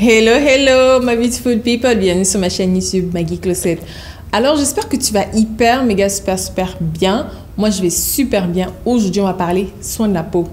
Hello, hello, my beautiful people. Bienvenue sur ma chaîne YouTube, Maggie Closet. Alors, j'espère que tu vas hyper, méga, super bien. Moi, je vais super bien. Aujourd'hui, on va parler soin de la peau.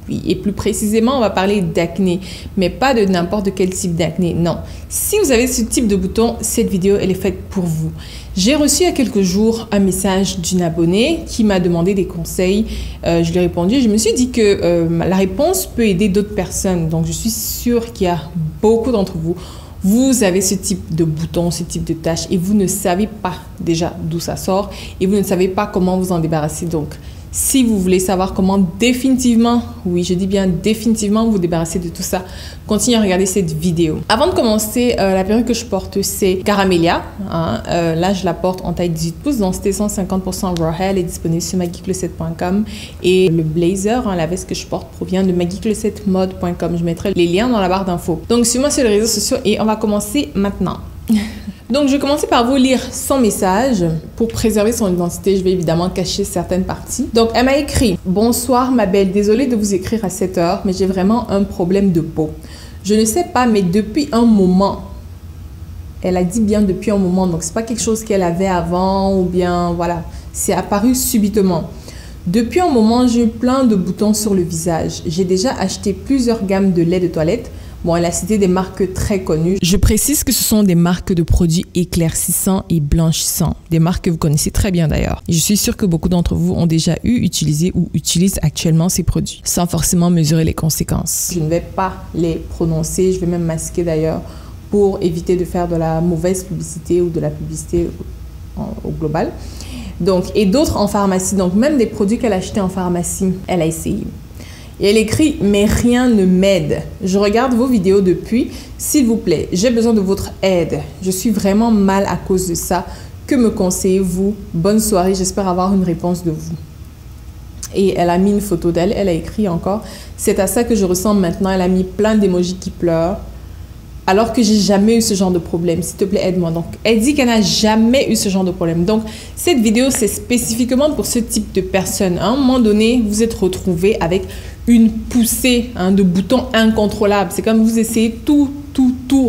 Oui, et plus précisément, on va parler d'acné. Mais pas de n'importe quel type d'acné, non. Si vous avez ce type de bouton, cette vidéo, elle est faite pour vous. J'ai reçu il y a quelques jours un message d'une abonnée qui m'a demandé des conseils. Je lui ai répondu. Je me suis dit que la réponse peut aider d'autres personnes. Donc, je suis sûre qu'il y a beaucoup d'entre vous. Vous avez ce type de bouton, ce type de tache et vous ne savez pas déjà d'où ça sort et vous ne savez pas comment vous en débarrasser. Donc, si vous voulez savoir comment définitivement, oui, je dis bien définitivement vous débarrasser de tout ça, continuez à regarder cette vidéo. Avant de commencer, la perruque que je porte, c'est Caramelia. Là, je la porte en taille 18 pouces, donc c'était 150% raw hair. Elle est disponible sur maggiecloset.com. Et le blazer, la veste que je porte, provient de maggieclosetmode.com. Je mettrai les liens dans la barre d'infos. Donc, suivez-moi sur les réseaux sociaux et on va commencer maintenant. Donc, je vais commencer par vous lire son message. Pour préserver son identité, je vais évidemment cacher certaines parties. Donc, elle m'a écrit « Bonsoir ma belle, désolée de vous écrire à cette heure, mais j'ai vraiment un problème de peau. Je ne sais pas, mais depuis un moment, elle a dit bien depuis un moment, donc c'est pas quelque chose qu'elle avait avant ou bien, voilà, c'est apparu subitement. Depuis un moment, j'ai eu plein de boutons sur le visage. J'ai déjà acheté plusieurs gammes de lait de toilette. Bon, elle a cité des marques très connues. Je précise que ce sont des marques de produits éclaircissants et blanchissants. Des marques que vous connaissez très bien d'ailleurs. Je suis sûre que beaucoup d'entre vous ont déjà utilisé ou utilisent actuellement ces produits, sans forcément mesurer les conséquences. Je ne vais pas les prononcer, je vais même masquer d'ailleurs pour éviter de faire de la mauvaise publicité ou de la publicité au global. Donc, et d'autres en pharmacie. Donc, même des produits qu'elle a achetés en pharmacie, elle a essayé. Et elle écrit « Mais rien ne m'aide. Je regarde vos vidéos depuis. S'il vous plaît, j'ai besoin de votre aide. Je suis vraiment mal à cause de ça. Que me conseillez-vous? Bonne soirée. J'espère avoir une réponse de vous. » Et elle a mis une photo d'elle. Elle a écrit encore « C'est à ça que je ressemble maintenant. » Elle a mis plein d'émojis qui pleurent. Alors que j'ai jamais eu ce genre de problème. S'il te plaît, aide-moi. Donc, elle dit qu'elle n'a jamais eu ce genre de problème. Donc, cette vidéo, c'est spécifiquement pour ce type de personnes. À un moment donné, vous êtes retrouvé avec une poussée de boutons incontrôlables. C'est comme vous essayez tout,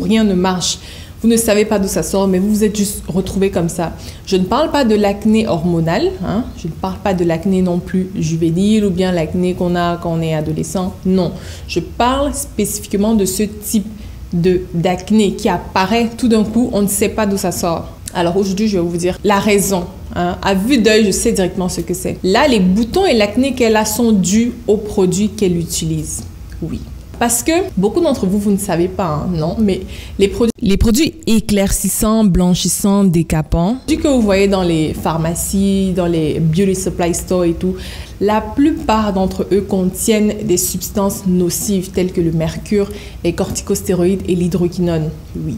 rien ne marche. Vous ne savez pas d'où ça sort, mais vous vous êtes juste retrouvé comme ça. Je ne parle pas de l'acné hormonal. Je ne parle pas de l'acné non plus juvénile ou bien l'acné qu'on a quand on est adolescent. Non. Je parle spécifiquement de ce type d'acné qui apparaît tout d'un coup, on ne sait pas d'où ça sort. Alors aujourd'hui, je vais vous dire la raison. À vue d'œil, je sais directement ce que c'est. Là, les boutons et l'acné qu'elle a sont dus aux produits qu'elle utilise. Oui. Parce que beaucoup d'entre vous, vous ne savez pas, non, mais les produits éclaircissants, blanchissants, décapants, que vous voyez dans les pharmacies, dans les beauty supply stores et tout, la plupart d'entre eux contiennent des substances nocives telles que le mercure, les corticostéroïdes et l'hydroquinone. Oui.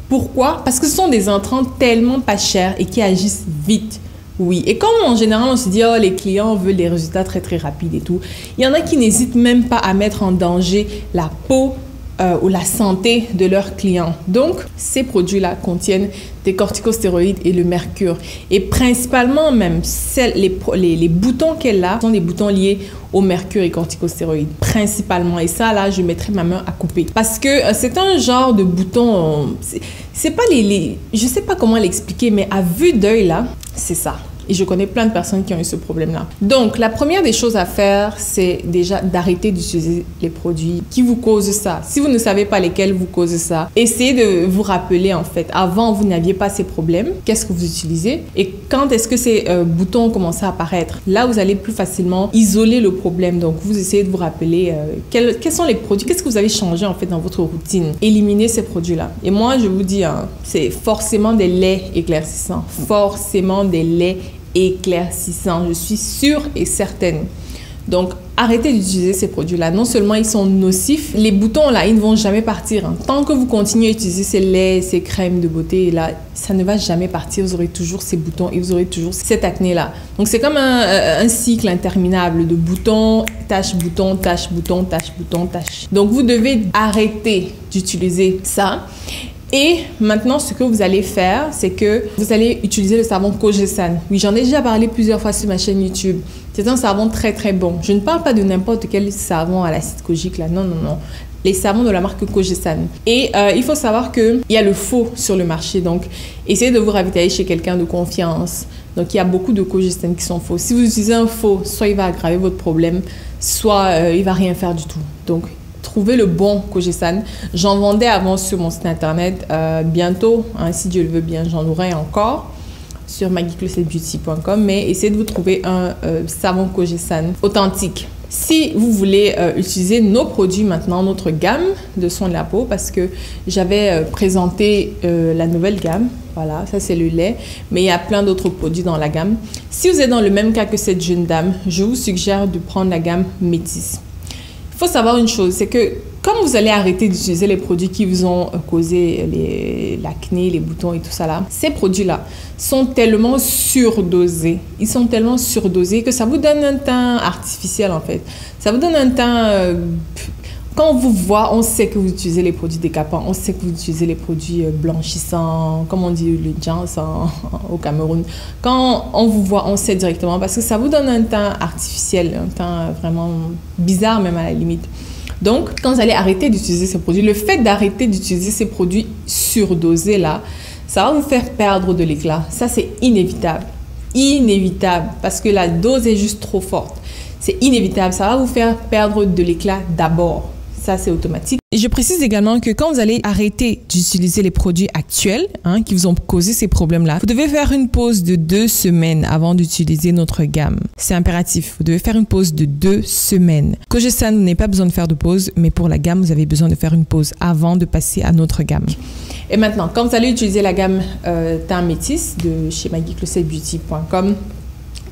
Pourquoi? Parce que ce sont des intrants tellement pas chers et qui agissent vite. Oui, et comme en général, on se dit, oh, les clients veulent des résultats très rapides et tout, il y en a qui n'hésitent même pas à mettre en danger la peau ou la santé de leurs clients. Donc, ces produits-là contiennent des corticostéroïdes et le mercure. Et principalement même, les boutons qu'elle a sont des boutons liés au mercure et corticostéroïdes. Principalement. Et ça, là, je mettrai ma main à couper. Parce que c'est un genre de bouton... c'est pas je sais pas comment l'expliquer, mais à vue d'œil, là, c'est ça. Et je connais plein de personnes qui ont eu ce problème-là. Donc, la première des choses à faire, c'est déjà d'arrêter d'utiliser les produits qui vous causent ça. Si vous ne savez pas lesquels vous causent ça, essayez de vous rappeler, en fait, avant, vous n'aviez pas ces problèmes. Qu'est-ce que vous utilisez? Et quand est-ce que ces boutons ont commencé à apparaître? Là, vous allez plus facilement isoler le problème. Donc, vous essayez de vous rappeler quels sont les produits, qu'est-ce que vous avez changé, en fait, dans votre routine. Éliminez ces produits-là. Et moi, je vous dis, c'est forcément des laits éclaircissants. Forcément des laits éclaircissants, je suis sûre et certaine. Donc, arrêtez d'utiliser ces produits-là. Non seulement ils sont nocifs, les boutons là, ils ne vont jamais partir. Tant que vous continuez à utiliser ces laits, ces crèmes de beauté là, ça ne va jamais partir. Vous aurez toujours ces boutons et vous aurez toujours cette acné-là. Donc, c'est comme un cycle interminable de boutons, taches, boutons, taches, boutons, taches, boutons, taches. Donc, vous devez arrêter d'utiliser ça. Et maintenant, ce que vous allez faire, c'est que vous allez utiliser le savon Kojisan. Oui, j'en ai déjà parlé plusieurs fois sur ma chaîne YouTube. C'est un savon très bon. Je ne parle pas de n'importe quel savon à l'acide kojique là. Non. les savons de la marque Kojisan. Et il faut savoir qu'il y a le faux sur le marché. Donc, essayez de vous ravitailler chez quelqu'un de confiance. Donc, il y a beaucoup de Kojisan qui sont faux. Si vous utilisez un faux, soit il va aggraver votre problème, soit il va rien faire du tout. Donc, trouvez le bon Kojisan. J'en vendais avant sur mon site internet. Bientôt, hein, si Dieu le veut bien, j'en aurai encore sur magiclosetbeauty.com. Mais essayez de vous trouver un savon Kojisan authentique. Si vous voulez utiliser nos produits maintenant, notre gamme de soins de la peau, parce que j'avais présenté la nouvelle gamme, voilà, ça c'est le lait, mais il y a plein d'autres produits dans la gamme. Si vous êtes dans le même cas que cette jeune dame, je vous suggère de prendre la gamme Métis. Il faut savoir une chose, c'est que comme vous allez arrêter d'utiliser les produits qui vous ont causé l'acné, les boutons et tout ça là, ces produits-là sont tellement surdosés. Ils sont tellement surdosés que ça vous donne un teint artificiel en fait. Ça vous donne un teint... quand on vous voit, on sait que vous utilisez les produits décapants, on sait que vous utilisez les produits blanchissants, comme on dit le jans au Cameroun. Quand on vous voit, on sait directement parce que ça vous donne un teint artificiel, un teint vraiment bizarre même à la limite. Donc, quand vous allez arrêter d'utiliser ces produits, le fait d'arrêter d'utiliser ces produits surdosés là, ça va vous faire perdre de l'éclat. Ça, c'est inévitable. Inévitable. Parce que la dose est juste trop forte. C'est inévitable. Ça va vous faire perdre de l'éclat d'abord. Ça, c'est automatique. Et je précise également que quand vous allez arrêter d'utiliser les produits actuels qui vous ont causé ces problèmes-là, vous devez faire une pause de 2 semaines avant d'utiliser notre gamme. C'est impératif. Vous devez faire une pause de 2 semaines. Kojisan, vous n'avez pas besoin de faire de pause, mais pour la gamme, vous avez besoin de faire une pause avant de passer à notre gamme. Et maintenant, quand vous allez utiliser la gamme teint métis de chez magiclosetbeauty.com,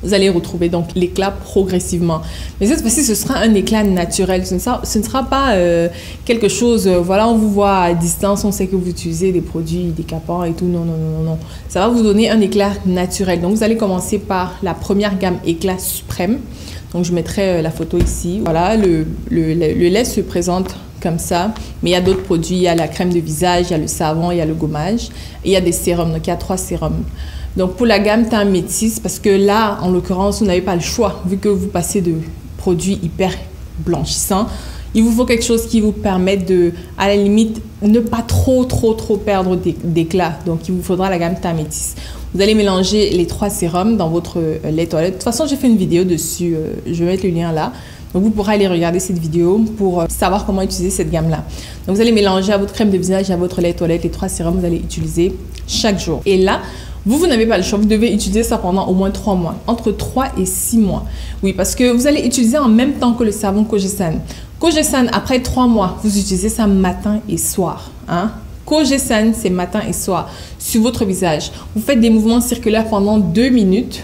vous allez retrouver donc l'éclat progressivement. Mais cette fois-ci, ce sera un éclat naturel. Ce ne sera pas quelque chose, voilà, on vous voit à distance, on sait que vous utilisez des produits décapants et tout. Non, non, non, non, non. Ça va vous donner un éclat naturel. Donc, vous allez commencer par la première gamme éclat suprême. Donc, je mettrai la photo ici. Voilà, le lait se présente comme ça. Mais il y a d'autres produits. Il y a la crème de visage, il y a le savon, il y a le gommage. Et il y a des sérums. Donc, il y a 3 sérums. Donc, pour la gamme teint métis, parce que là, en l'occurrence, vous n'avez pas le choix, vu que vous passez de produits hyper blanchissants, il vous faut quelque chose qui vous permette de, à la limite, ne pas trop perdre d'éclat. Donc, il vous faudra la gamme teint métis. Vous allez mélanger les 3 sérums dans votre lait toilette. De toute façon, j'ai fait une vidéo dessus. Je vais mettre le lien là. Donc, vous pourrez aller regarder cette vidéo pour savoir comment utiliser cette gamme-là. Donc, vous allez mélanger à votre crème de visage et à votre lait toilette les 3 sérums que vous allez utiliser chaque jour. Et là, vous n'avez pas le choix, vous devez utiliser ça pendant au moins 3 mois, entre 3 et 6 mois. Oui, parce que vous allez utiliser en même temps que le savon Kojisan. Kojisan, après 3 mois, vous utilisez ça matin et soir. Kojisan, c'est matin et soir sur votre visage. Vous faites des mouvements circulaires pendant 2 minutes.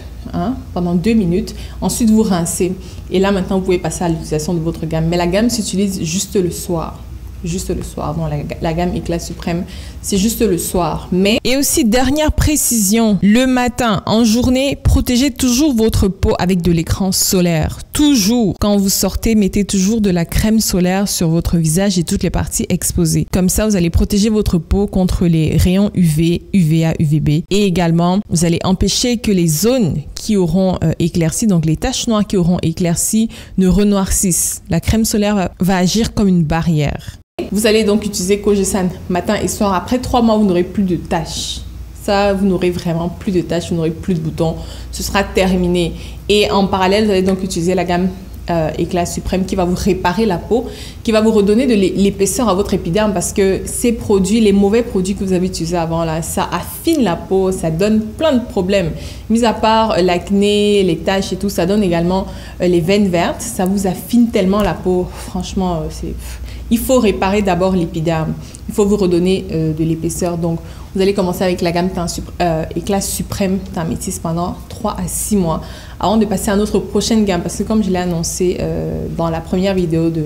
Pendant 2 minutes. Ensuite, vous rincez. Et là, maintenant, vous pouvez passer à l'utilisation de votre gamme. Mais la gamme s'utilise juste le soir. Juste le soir. Donc, la gamme éclat suprême, c'est juste le soir. Mais et aussi, dernière précision, le matin, en journée, protégez toujours votre peau avec de l'écran solaire. Toujours. Quand vous sortez, mettez toujours de la crème solaire sur votre visage et toutes les parties exposées. Comme ça, vous allez protéger votre peau contre les rayons UV, UVA, UVB. Et également, vous allez empêcher que les zones qui auront éclairci, donc les taches noires qui auront éclairci, ne renoircissent. La crème solaire va agir comme une barrière. Vous allez donc utiliser Kojisan matin et soir. Après 3 mois, vous n'aurez plus de taches. Ça, vous n'aurez vraiment plus de taches, vous n'aurez plus de boutons. Ce sera terminé. Et en parallèle, vous allez donc utiliser la gamme éclat suprême qui va vous réparer la peau, qui va vous redonner de l'épaisseur à votre épiderme parce que ces produits, les mauvais produits que vous avez utilisés avant, là, ça affine la peau, ça donne plein de problèmes. Mis à part l'acné, les taches et tout, ça donne également les veines vertes. Ça vous affine tellement la peau. Franchement, il faut réparer d'abord l'épiderme. Il faut vous redonner de l'épaisseur. Donc, vous allez commencer avec la gamme éclat suprême teint métis pendant 3 à 6 mois avant de passer à notre prochaine gamme. Parce que comme je l'ai annoncé dans la première vidéo de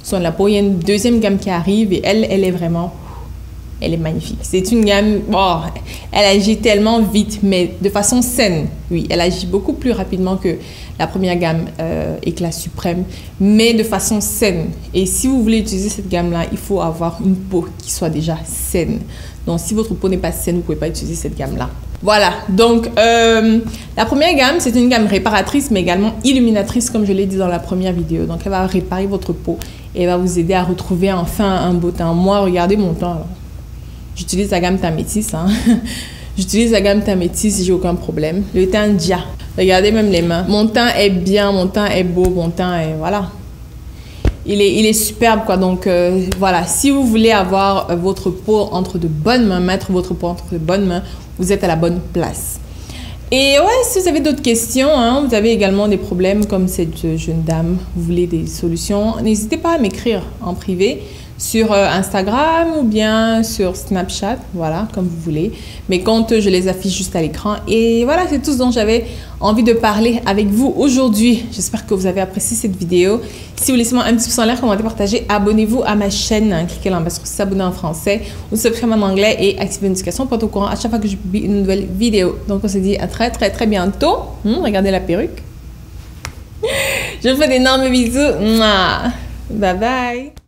soin de la peau, il y a une deuxième gamme qui arrive et elle est vraiment... Elle est magnifique. C'est une gamme, elle agit tellement vite, mais de façon saine. Oui, elle agit beaucoup plus rapidement que la première gamme éclat suprême, mais de façon saine. Et si vous voulez utiliser cette gamme-là, il faut avoir une peau qui soit déjà saine. Donc, si votre peau n'est pas saine, vous ne pouvez pas utiliser cette gamme-là. Voilà, donc la première gamme, c'est une gamme réparatrice, mais également illuminatrice, comme je l'ai dit dans la première vidéo. Donc, elle va réparer votre peau et elle va vous aider à retrouver enfin un beau teint. Moi, regardez mon teint. J'utilise la gamme teint métis. Hein. J'utilise la gamme teint métis, j'ai aucun problème. Le teint dia. Regardez même les mains. Mon teint est bien, mon teint est beau, mon teint est... Voilà. Il est superbe, quoi. Donc, voilà. Si vous voulez avoir votre peau entre de bonnes mains, mettre votre peau entre de bonnes mains, vous êtes à la bonne place. Et ouais, si vous avez d'autres questions, hein, vous avez également des problèmes comme cette jeune dame, vous voulez des solutions, n'hésitez pas à m'écrire en privé sur Instagram ou bien sur Snapchat, voilà, comme vous voulez. Mes comptes, je les affiche juste à l'écran. Et voilà, c'est tout ce dont j'avais envie de parler avec vous aujourd'hui. J'espère que vous avez apprécié cette vidéo. Si vous laissez-moi un petit pouce en l'air, commentez, partagez, abonnez-vous à ma chaîne. Cliquez là en bas sur s'abonner en français ou subscribe en anglais et activez les notifications pour être au courant à chaque fois que je publie une nouvelle vidéo. Donc, on se dit à très, très, très bientôt. Regardez la perruque. Je vous fais d'énormes bisous. Bye bye.